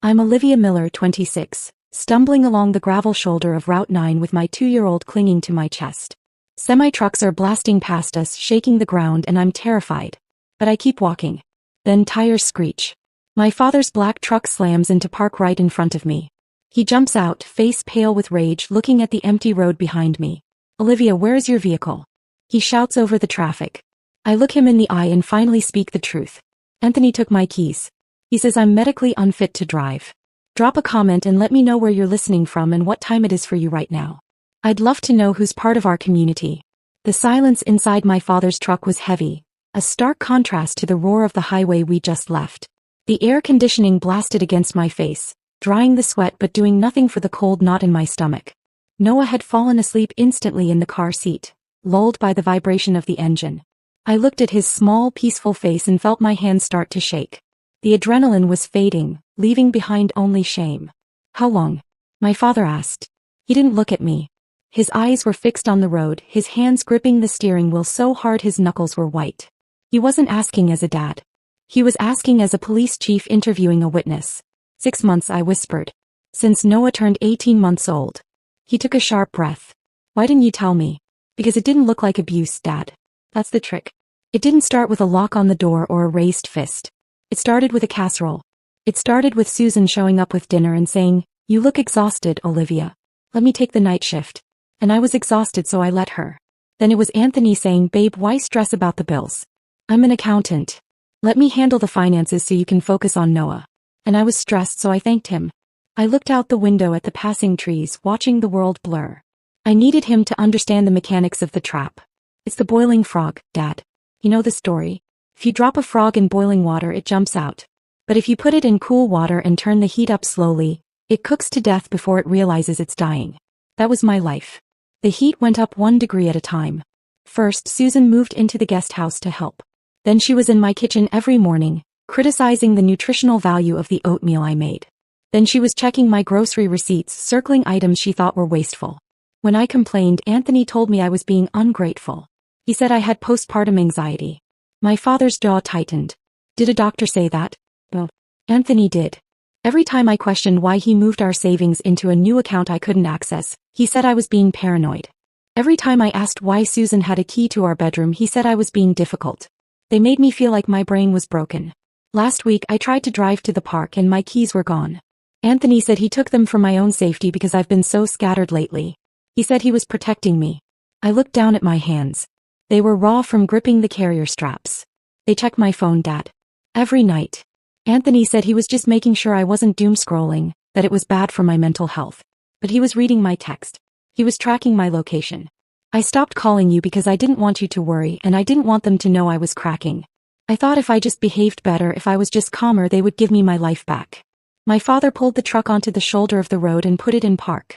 I'm Olivia Miller, 26, stumbling along the gravel shoulder of Route 9 with my 2-year-old clinging to my chest. Semi-trucks are blasting past us, shaking the ground, and I'm terrified. But I keep walking. Then tires screech. My father's black truck slams into park right in front of me. He jumps out, face pale with rage, looking at the empty road behind me. Olivia, where is your vehicle? He shouts over the traffic. I look him in the eye and finally speak the truth. Anthony took my keys. He says I'm medically unfit to drive. Drop a comment and let me know where you're listening from and what time it is for you right now. I'd love to know who's part of our community. The silence inside my father's truck was heavy, a stark contrast to the roar of the highway we just left. The air conditioning blasted against my face, drying the sweat but doing nothing for the cold knot in my stomach. Noah had fallen asleep instantly in the car seat, lulled by the vibration of the engine. I looked at his small, peaceful face and felt my hands start to shake. The adrenaline was fading, leaving behind only shame. How long? My father asked. He didn't look at me. His eyes were fixed on the road, his hands gripping the steering wheel so hard his knuckles were white. He wasn't asking as a dad. He was asking as a police chief interviewing a witness. 6 months, I whispered. Since Noah turned 18 months old. He took a sharp breath. Why didn't you tell me? Because it didn't look like abuse, Dad. That's the trick. It didn't start with a lock on the door or a raised fist. It started with a casserole. It started with Susan showing up with dinner and saying, "You look exhausted, Olivia. Let me take the night shift." And I was exhausted, so I let her. Then it was Anthony saying, "Babe, why stress about the bills? I'm an accountant. Let me handle the finances so you can focus on Noah." And I was stressed, so I thanked him. I looked out the window at the passing trees, watching the world blur. I needed him to understand the mechanics of the trap. It's the boiling frog, Dad. You know the story? If you drop a frog in boiling water, it jumps out. But if you put it in cool water and turn the heat up slowly, it cooks to death before it realizes it's dying. That was my life. The heat went up 1 degree at a time. First, Susan moved into the guest house to help. Then she was in my kitchen every morning, criticizing the nutritional value of the oatmeal I made. Then she was checking my grocery receipts, circling items she thought were wasteful. When I complained, Anthony told me I was being ungrateful. He said I had postpartum anxiety. My father's jaw tightened. Did a doctor say that? No. Anthony did. Every time I questioned why he moved our savings into a new account I couldn't access, he said I was being paranoid. Every time I asked why Susan had a key to our bedroom, he said I was being difficult. They made me feel like my brain was broken. Last week I tried to drive to the park and my keys were gone. Anthony said he took them for my own safety because I've been so scattered lately. He said he was protecting me. I looked down at my hands. They were raw from gripping the carrier straps. They check my phone, Dad. Every night. Anthony said he was just making sure I wasn't doom scrolling, that it was bad for my mental health. But he was reading my text. He was tracking my location. I stopped calling you because I didn't want you to worry and I didn't want them to know I was cracking. I thought if I just behaved better, if I was just calmer, they would give me my life back. My father pulled the truck onto the shoulder of the road and put it in park.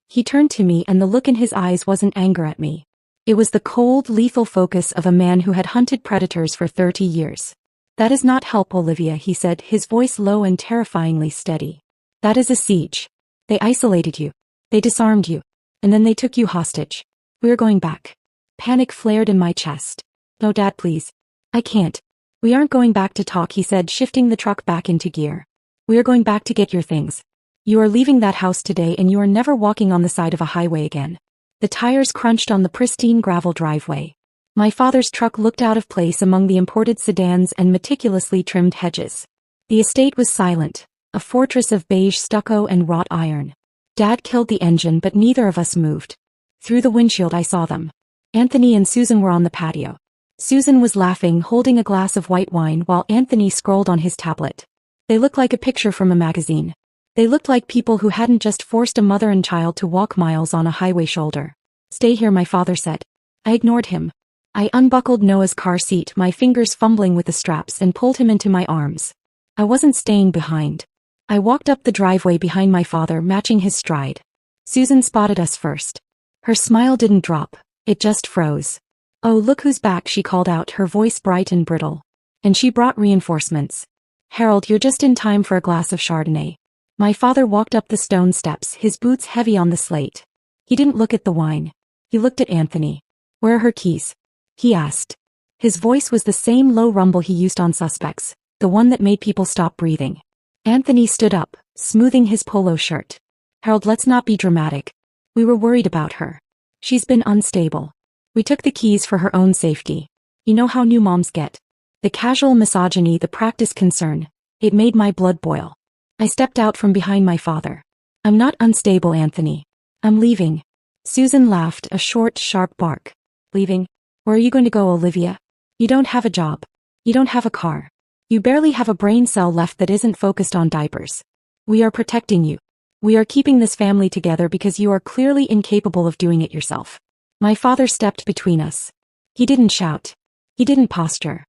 He turned to me and the look in his eyes wasn't anger at me. It was the cold, lethal focus of a man who had hunted predators for 30 years. That is not help, Olivia, he said, his voice low and terrifyingly steady. That is a siege. They isolated you. They disarmed you. And then they took you hostage. We're going back. Panic flared in my chest. No, Dad, please. I can't. We aren't going back to talk, he said, shifting the truck back into gear. We are going back to get your things. You are leaving that house today and you are never walking on the side of a highway again. The tires crunched on the pristine gravel driveway. My father's truck looked out of place among the imported sedans and meticulously trimmed hedges. The estate was silent, a fortress of beige stucco and wrought iron. Dad killed the engine, but neither of us moved. Through the windshield I saw them. Anthony and Susan were on the patio. Susan was laughing, holding a glass of white wine while Anthony scrolled on his tablet. They looked like a picture from a magazine. They looked like people who hadn't just forced a mother and child to walk miles on a highway shoulder. Stay here, my father said. I ignored him. I unbuckled Noah's car seat, my fingers fumbling with the straps, and pulled him into my arms. I wasn't staying behind. I walked up the driveway behind my father, matching his stride. Susan spotted us first. Her smile didn't drop, it just froze. Oh, look who's back, she called out, her voice bright and brittle. And she brought reinforcements. Harold, you're just in time for a glass of Chardonnay. My father walked up the stone steps, his boots heavy on the slate. He didn't look at the wine. He looked at Anthony. Where are her keys? He asked. His voice was the same low rumble he used on Suspects, the one that made people stop breathing. Anthony stood up, smoothing his polo shirt. Harold, let's not be dramatic. We were worried about her. She's been unstable. We took the keys for her own safety. You know how new moms get. The casual misogyny, the practice concern. It made my blood boil. I stepped out from behind my father. I'm not unstable, Anthony. I'm leaving. Susan laughed, a short, sharp bark. Leaving? Where are you going to go, Olivia? You don't have a job. You don't have a car. You barely have a brain cell left that isn't focused on diapers. We are protecting you. We are keeping this family together because you are clearly incapable of doing it yourself. My father stepped between us. He didn't shout. He didn't posture.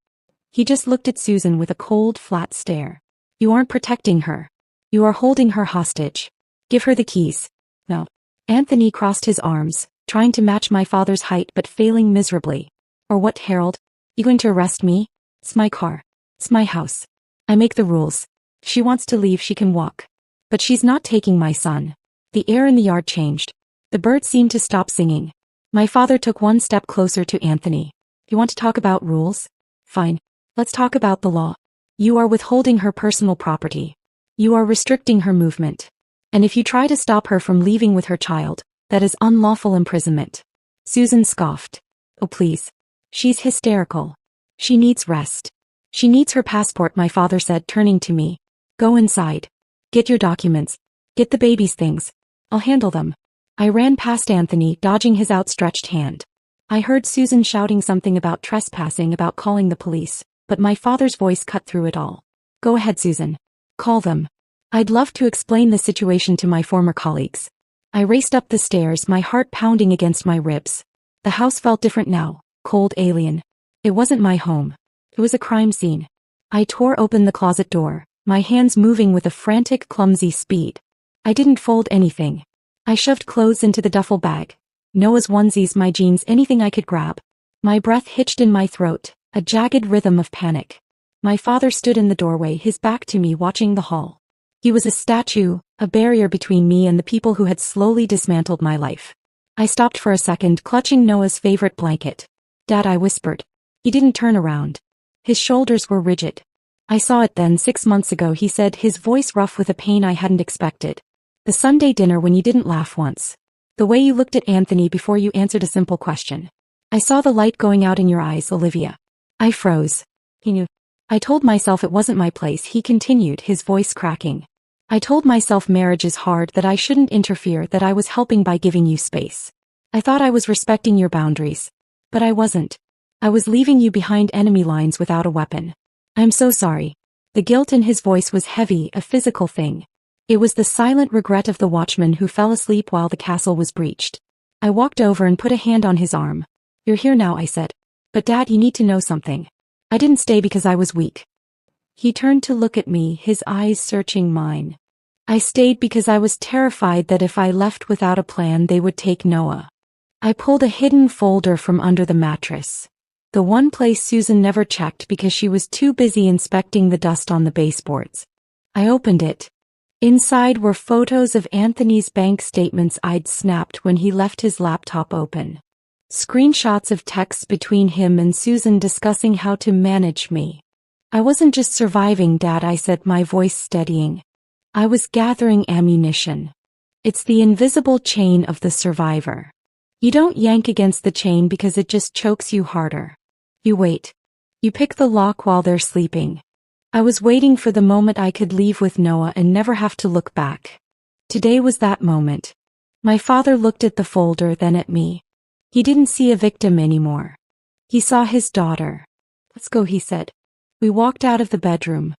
He just looked at Susan with a cold, flat stare. You aren't protecting her. You are holding her hostage. Give her the keys. No. Anthony crossed his arms, trying to match my father's height but failing miserably. Or what, Harold? You going to arrest me? It's my car. It's my house. I make the rules. If she wants to leave, she can walk. But she's not taking my son. The air in the yard changed. The birds seemed to stop singing. My father took one step closer to Anthony. You want to talk about rules? Fine. Let's talk about the law. You are withholding her personal property. You are restricting her movement. And if you try to stop her from leaving with her child, that is unlawful imprisonment. Susan scoffed. Oh, please. She's hysterical. She needs rest. She needs her passport, my father said, turning to me. Go inside. Get your documents. Get the baby's things. I'll handle them. I ran past Anthony, dodging his outstretched hand. I heard Susan shouting something about trespassing, about calling the police, but my father's voice cut through it all. Go ahead, Susan. Call them. I'd love to explain the situation to my former colleagues. I raced up the stairs, my heart pounding against my ribs. The house felt different now, cold, alien. It wasn't my home. It was a crime scene. I tore open the closet door, my hands moving with a frantic, clumsy speed. I didn't fold anything. I shoved clothes into the duffel bag. Noah's onesies, my jeans, anything I could grab. My breath hitched in my throat, a jagged rhythm of panic. My father stood in the doorway, his back to me, watching the hall. He was a statue, a barrier between me and the people who had slowly dismantled my life. I stopped for a second, clutching Noah's favorite blanket. Dad, I whispered. He didn't turn around. His shoulders were rigid. I saw it then, 6 months ago, he said, his voice rough with a pain I hadn't expected. The Sunday dinner when you didn't laugh once. The way you looked at Anthony before you answered a simple question. I saw the light going out in your eyes, Olivia. I froze. He knew. I told myself it wasn't my place, he continued, his voice cracking. I told myself marriage is hard, that I shouldn't interfere, that I was helping by giving you space. I thought I was respecting your boundaries. But I wasn't. I was leaving you behind enemy lines without a weapon. I'm so sorry. The guilt in his voice was heavy, a physical thing. It was the silent regret of the watchman who fell asleep while the castle was breached. I walked over and put a hand on his arm. You're here now, I said. But Dad, you need to know something. I didn't stay because I was weak. He turned to look at me, his eyes searching mine. I stayed because I was terrified that if I left without a plan they would take Noah. I pulled a hidden folder from under the mattress. The one place Susan never checked because she was too busy inspecting the dust on the baseboards. I opened it. Inside were photos of Anthony's bank statements I'd snapped when he left his laptop open. Screenshots of texts between him and Susan discussing how to manage me. I wasn't just surviving, Dad, I said, my voice steadying. I was gathering ammunition. It's the invisible chain of the survivor. You don't yank against the chain because it just chokes you harder. You wait. You pick the lock while they're sleeping. I was waiting for the moment I could leave with Noah and never have to look back. Today was that moment. My father looked at the folder, then at me. He didn't see a victim anymore. He saw his daughter. Let's go, he said. We walked out of the bedroom.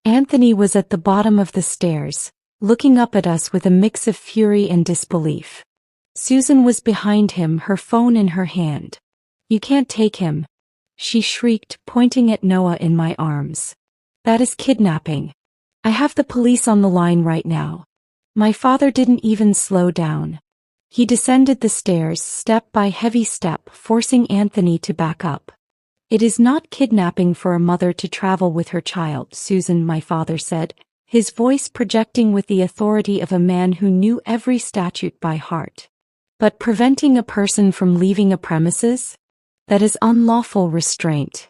Anthony was at the bottom of the stairs, looking up at us with a mix of fury and disbelief. Susan was behind him, her phone in her hand. You can't take him, she shrieked, pointing at Noah in my arms. That is kidnapping. I have the police on the line right now. My father didn't even slow down. He descended the stairs step by heavy step, forcing Anthony to back up. It is not kidnapping for a mother to travel with her child, Susan, my father said, his voice projecting with the authority of a man who knew every statute by heart. But preventing a person from leaving a premises? That is unlawful restraint.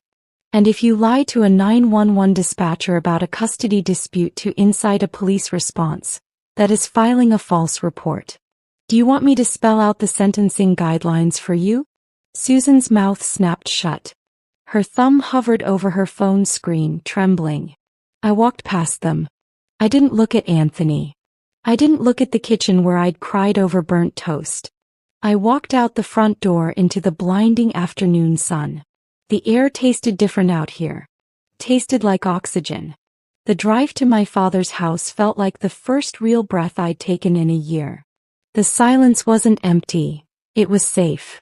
And if you lie to a 911 dispatcher about a custody dispute to incite a police response, that is filing a false report. Do you want me to spell out the sentencing guidelines for you? Susan's mouth snapped shut. Her thumb hovered over her phone screen, trembling. I walked past them. I didn't look at Anthony. I didn't look at the kitchen where I'd cried over burnt toast. I walked out the front door into the blinding afternoon sun. The air tasted different out here. Tasted like oxygen. The drive to my father's house felt like the first real breath I'd taken in a year. The silence wasn't empty. It was safe.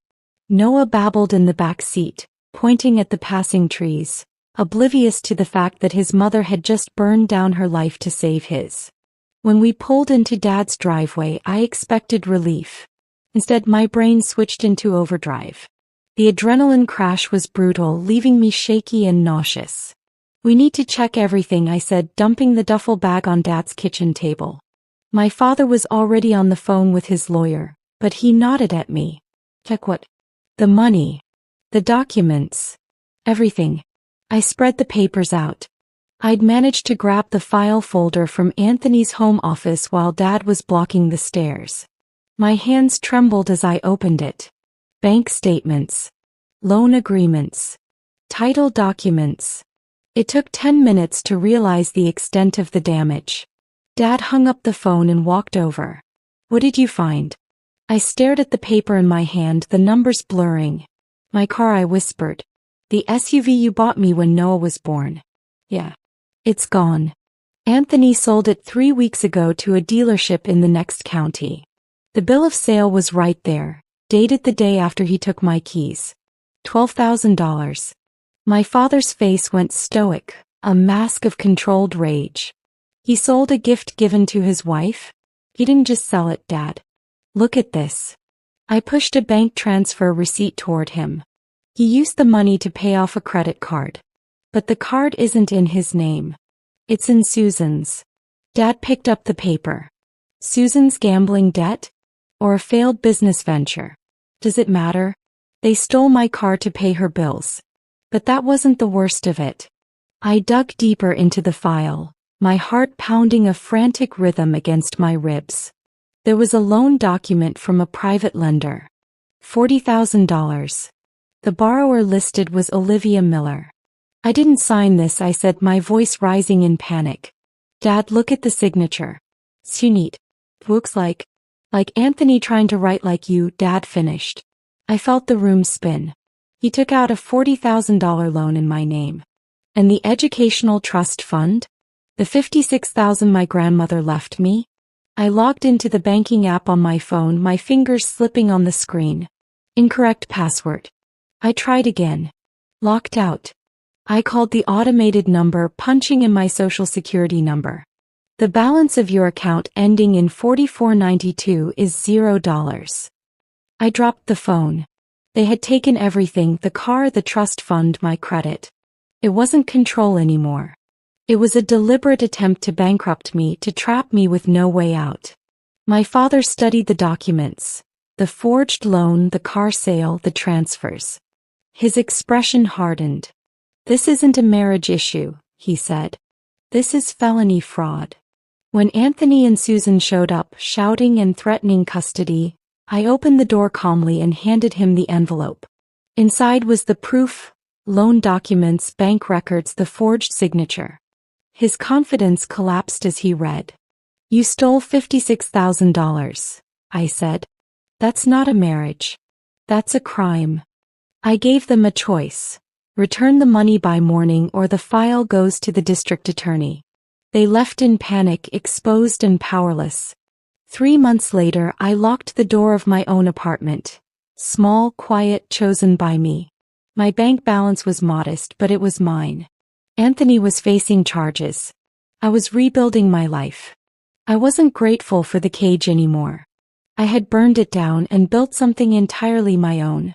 Noah babbled in the back seat, pointing at the passing trees, oblivious to the fact that his mother had just burned down her life to save his. When we pulled into Dad's driveway, I expected relief. Instead, my brain switched into overdrive. The adrenaline crash was brutal, leaving me shaky and nauseous. We need to check everything, I said, dumping the duffel bag on Dad's kitchen table. My father was already on the phone with his lawyer, but he nodded at me. Check what? The money. The documents. Everything. I spread the papers out. I'd managed to grab the file folder from Anthony's home office while Dad was blocking the stairs. My hands trembled as I opened it. Bank statements. Loan agreements. Title documents. It took 10 minutes to realize the extent of the damage. Dad hung up the phone and walked over. What did you find? I stared at the paper in my hand, the numbers blurring. My car, I whispered. The SUV you bought me when Noah was born. Yeah. It's gone. Anthony sold it 3 weeks ago to a dealership in the next county. The bill of sale was right there, dated the day after he took my keys. $12,000. My father's face went stoic, a mask of controlled rage. He sold a gift given to his wife? He didn't just sell it, Dad. Look at this. I pushed a bank transfer receipt toward him. He used the money to pay off a credit card. But the card isn't in his name. It's in Susan's. Dad picked up the paper. Susan's gambling debt? Or a failed business venture? Does it matter? They stole my car to pay her bills. But that wasn't the worst of it. I dug deeper into the file, my heart pounding a frantic rhythm against my ribs. There was a loan document from a private lender. $40,000. The borrower listed was Olivia Miller. I didn't sign this, I said, my voice rising in panic. Dad, look at the signature. Sunit. Looks like Anthony trying to write like you, Dad finished. I felt the room spin. He took out a $40,000 loan in my name. And the educational trust fund? The $56,000 my grandmother left me? I logged into the banking app on my phone, my fingers slipping on the screen. Incorrect password. I tried again. Locked out. I called the automated number, punching in my social security number. The balance of your account ending in 4492 is $0. I dropped the phone. They had taken everything, the car, the trust fund, my credit. It wasn't control anymore. It was a deliberate attempt to bankrupt me, to trap me with no way out. My father studied the documents. The forged loan, the car sale, the transfers. His expression hardened. This isn't a marriage issue, he said. This is felony fraud. When Anthony and Susan showed up, shouting and threatening custody, I opened the door calmly and handed him the envelope. Inside was the proof, loan documents, bank records, the forged signature. His confidence collapsed as he read. You stole $56,000, I said. That's not a marriage. That's a crime. I gave them a choice. Return the money by morning or the file goes to the district attorney. They left in panic, exposed and powerless. 3 months later, I locked the door of my own apartment. Small, quiet, chosen by me. My bank balance was modest, but it was mine. Anthony was facing charges. I was rebuilding my life. I wasn't grateful for the cage anymore. I had burned it down and built something entirely my own.